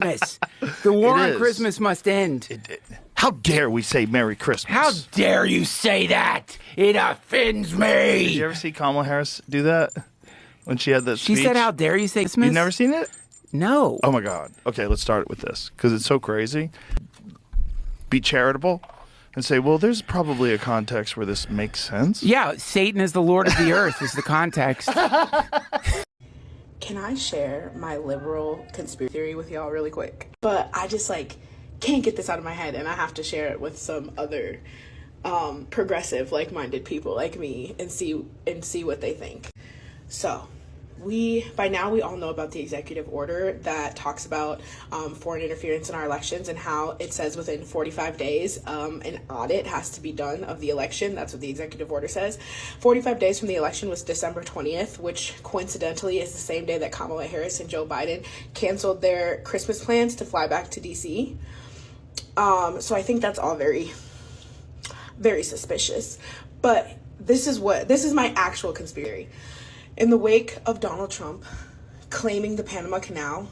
The war on Christmas must end. How dare we say Merry Christmas? How dare you say that? It offends me. Did you ever see Kamala Harris do that when she had that speech? She said, how dare you say Christmas? You've never seen it? No. Oh, my God. Okay, let's start with this because it's so crazy. Be charitable and say, well, there's probably a context where this makes sense. Yeah, Satan is the Lord of the earth is the context. Can I share my liberal conspiracy theory with y'all really quick? But I just can't get this out of my head, and I have to share it with some other progressive, like-minded people like me and see what they think. So by now we all know about the executive order that talks about foreign interference in our elections and how it says within 45 days an audit has to be done of the election. That's what the executive order says. 45 days from the election was December 20th, which coincidentally is the same day that Kamala Harris and Joe Biden canceled their Christmas plans to fly back to DC. So I think that's all very, very suspicious. But this is my actual conspiracy. In the wake of Donald Trump claiming the Panama Canal,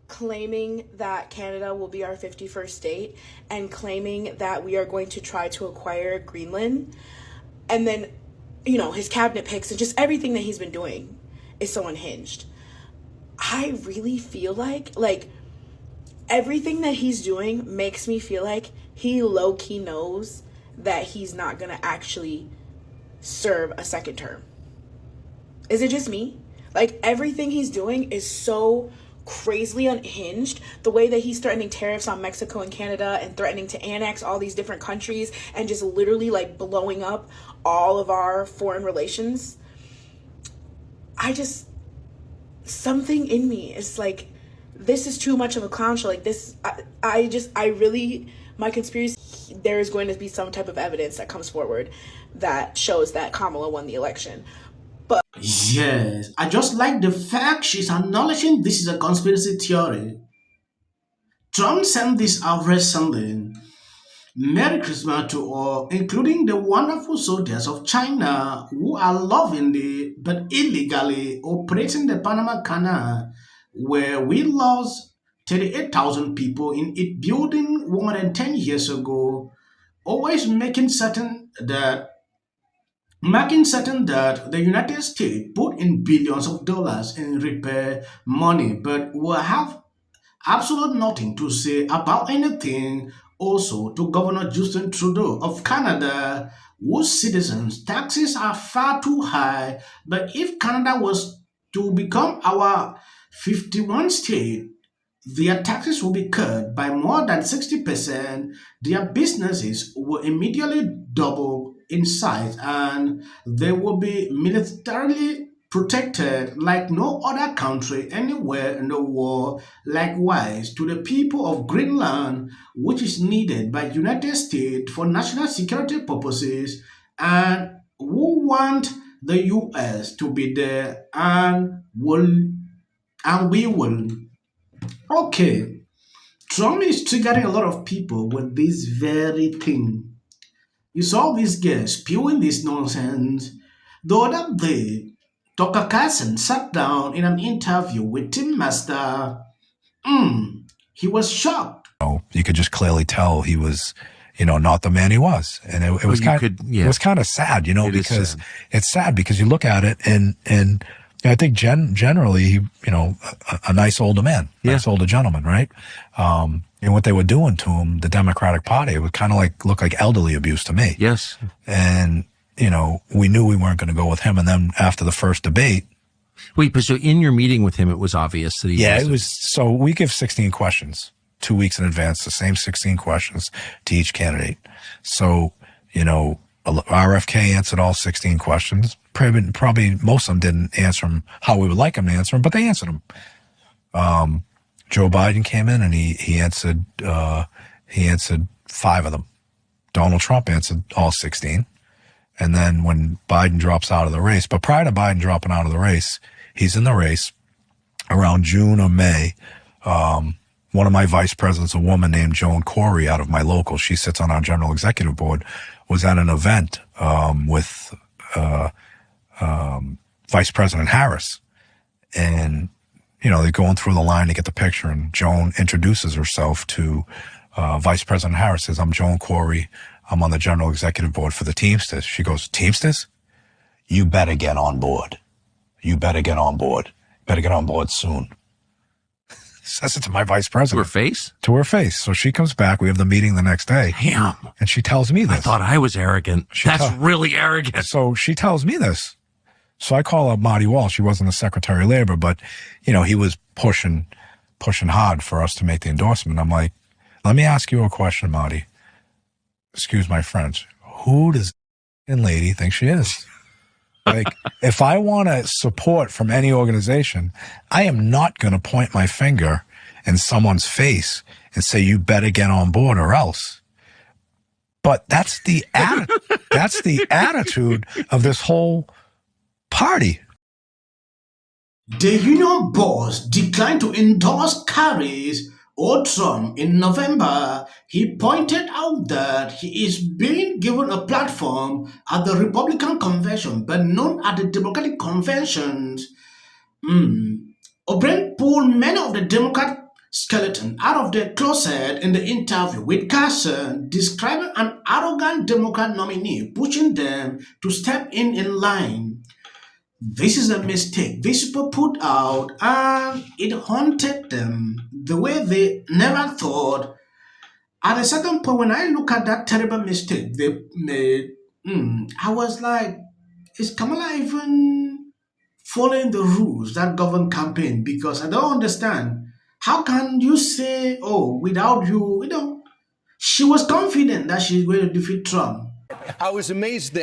claiming that Canada will be our 51st state, and claiming that we are going to try to acquire Greenland, and then, his cabinet picks and just everything that he's been doing is so unhinged. I really feel like everything that he's doing makes me feel like he low-key knows that he's not going to actually serve a second term. Is it just me? Everything he's doing is so crazily unhinged. The way that he's threatening tariffs on Mexico and Canada and threatening to annex all these different countries and just literally blowing up all of our foreign relations. Something in me is this is too much of a clown show. My conspiracy, there is going to be some type of evidence that comes forward that shows that Kamala won the election. Yes, I just like the fact she's acknowledging this is a conspiracy theory. Trump sent this out recently. Merry Christmas to all, including the wonderful soldiers of China who are lovingly but illegally operating the Panama Canal, where we lost 38,000 people in it building more than 10 years ago, always making certain that the United States put in billions of dollars in repair money, but will have absolute nothing to say about anything. Also, to Governor Justin Trudeau of Canada, whose citizens' taxes are far too high. But if Canada was to become our 51 state, their taxes will be cut by more than 60%. Their businesses will immediately double in size, and they will be militarily protected like no other country anywhere in the world. Likewise, to the people of Greenland, which is needed by United States for national security purposes, and who want the U.S. to be there, and we will. Okay, Trump is triggering a lot of people with this very thing. You saw this guy spewing this nonsense. The other day, Tucker Carlson sat down in an interview with Tim Master. He was shocked. You could just clearly tell he was, not the man he was. And it was kind of sad, because it's sad because you look at it and I think generally, a nice older man, nice older gentleman, right? And what they were doing to him, the Democratic Party, it would kind of look like elderly abuse to me. Yes. And, we knew we weren't going to go with him. And then after the first debate. Wait, but so in your meeting with him, it was obvious that he it was, so we give 16 questions 2 weeks in advance, the same 16 questions to each candidate. So, RFK answered all 16 questions. Probably most of them didn't answer them how we would like them to answer them, but they answered them. Joe Biden came in and he answered 5 of them. Donald Trump answered all 16. And then when Biden drops out of the race, but prior to Biden dropping out of the race, he's in the race around June or May. One of my vice presidents, a woman named Joan Corey out of my local, she sits on our general executive board, was at an event with Vice President Harris. And they're going through the line to get the picture, and Joan introduces herself to Vice President Harris. Says, "I'm Joan Corey. I'm on the General Executive Board for the Teamsters." She goes, "Teamsters? You better get on board. You better get on board. Better get on board soon." Says it to my vice president. To her face? To her face. So she comes back. We have the meeting the next day. Damn. And she tells me this. I thought I was arrogant. That's really arrogant. So she tells me this. So I call up Marty Walsh. He wasn't the Secretary of Labor, but, he was pushing hard for us to make the endorsement. I'm like, let me ask you a question, Marty. Excuse my French. Who does this lady think she is? Like, if I want to support from any organization, I am not going to point my finger in someone's face and say, you better get on board or else. But that's the attitude of this whole party. The union boss declined to endorse Harris or Trump in November. He pointed out that he is being given a platform at the Republican convention, but not at the Democratic conventions. O'Brien pulled many of the Democrat skeleton out of the closet in the interview with Carson, describing an arrogant Democrat nominee, pushing them to step in line. This is a mistake these people put out, and it haunted them the way they never thought. At a certain point, when I look at that terrible mistake they made, I was like, is Kamala even following the rules that govern campaign? Because I don't understand. How can you say, oh, without you, she was confident that she's going to defeat Trump. I was amazed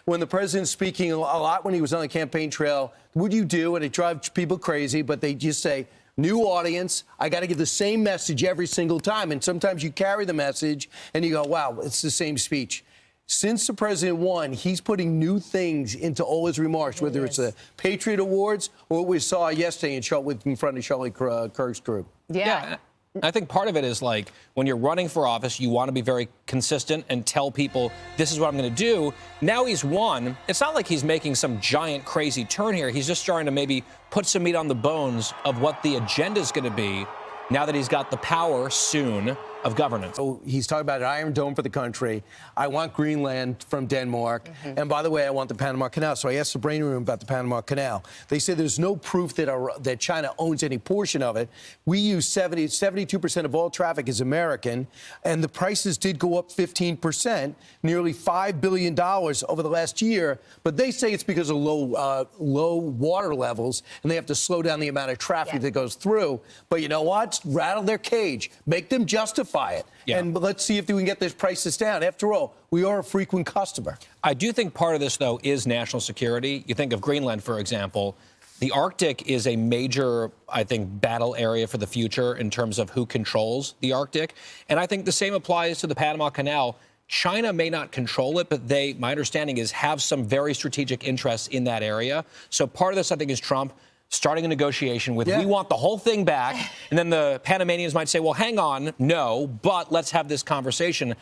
when the president's speaking a lot when he was on the campaign trail. What do you do? And it drives people crazy, but they just say, new audience, I got to give the same message every single time. And sometimes you carry the message and you go, wow, it's the same speech. Since the president won, he's putting new things into all his remarks, whether it's the Patriot Awards or what we saw yesterday in front of Charlie Kirk's group. Yeah. I think part of it is like when you're running for office, you want to be very consistent and tell people this is what I'm going to do. Now he's won. It's not like he's making some giant crazy turn here. He's just trying to maybe put some meat on the bones of what the agenda is going to be now that he's got the power soon of governance. So he's talking about an Iron Dome for the country. I want Greenland from Denmark. And by the way, I want the Panama Canal. So I asked the brain room about the Panama Canal. They say there's no proof that China owns any portion of it. We use 72% of all traffic is American, and the prices did go up 15%, nearly $5 billion over the last year. But they say it's because of low water levels, and they have to slow down the amount of traffic that goes through. But you know what? Rattle their cage. Make them justify it. And let's see if we can get those prices down. After all, we are a frequent customer. I do think part of this, though, is national security. You think of Greenland, for example. The Arctic is a major, I think, battle area for the future in terms of who controls the Arctic. And I think the same applies to the Panama Canal. China may not control it, but they, my understanding is, have some very strategic interests in that area. So part of this, I think, is Trump starting a negotiation with, we want the whole thing back. And then the Panamanians might say, well, hang on, no, but let's have this conversation.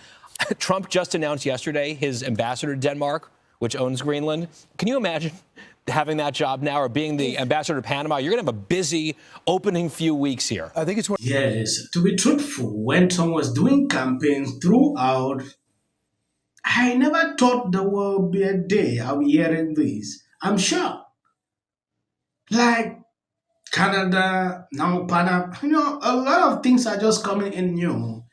Trump just announced yesterday his ambassador to Denmark, which owns Greenland. Can you imagine having that job now or being the ambassador to Panama? You're going to have a busy opening few weeks here. I think it's one. Yes, to be truthful, when Tom was doing campaigns throughout, I never thought there would be a day I'll be hearing this. I'm sure. Like Canada, now Panama, a lot of things are just coming in new.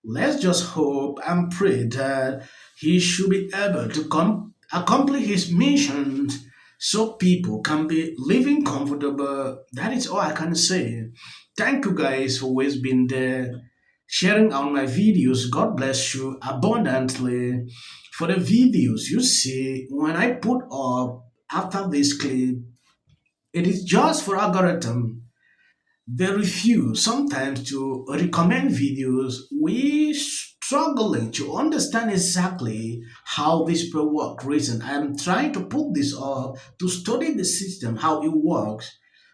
Let's just hope and pray that he should be able to accomplish his missions so people can be living comfortable. That is all I can say. Thank you guys for always being there, sharing on my videos. God bless you abundantly. For the videos you see when I put up after this clip, it is just for algorithm. They refuse sometimes to recommend videos. We struggling to understand exactly how this people work. Reason I'm trying to put this up to study the system, how it works.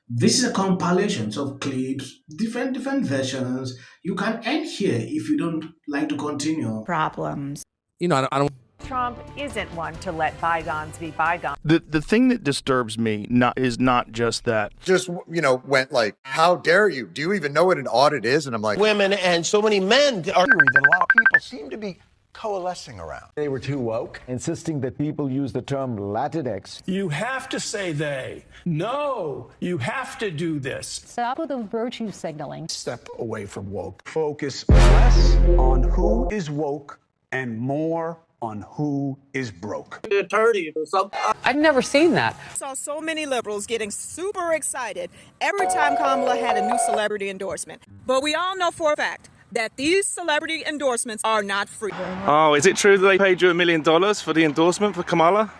This is a compilation of clips, different versions. You can end here if you don't like to continue. Problems. I don't Trump isn't one to let bygones be bygones. The thing that disturbs me is not just that. Just, went like, how dare you? Do you even know what an audit is? And I'm like, Women and so many men are that a lot of people seem to be coalescing around. They were too woke, insisting that people use the term Latinx. You have to say they. No, you have to do this. Stop with the virtue signaling. Step away from woke. Focus less on who is woke and more on who is broke. attorney or something. I've never seen that. I saw so many liberals getting super excited every time Kamala had a new celebrity endorsement. But we all know for a fact that these celebrity endorsements are not free. Oh, is it true that they paid you $1 million for the endorsement for Kamala?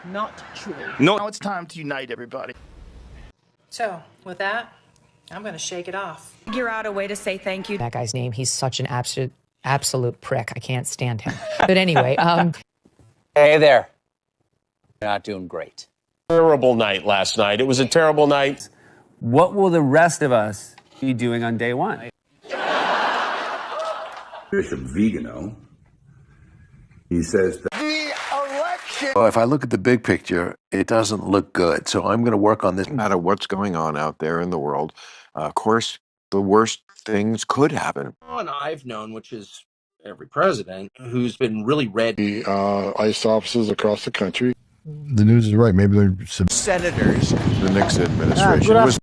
Not true. Now it's time to unite everybody. So, with that, I'm going to shake it off. Figure out a way to say thank you. That guy's name, he's such an absolute prick. I can't stand him. But anyway, Hey there. You're not doing great. Terrible night last night. It was a terrible night. What will the rest of us be doing on day one? Bishop Vigano, he says that Well, if I look at the big picture, it doesn't look good. So I'm going to work on this. no matter what's going on out there in the world, of course, the worst things could happen. One I've known, which is every president, who's been really red. The ICE officers across the country. The news is right. Maybe there's some Senators. The Nixon administration was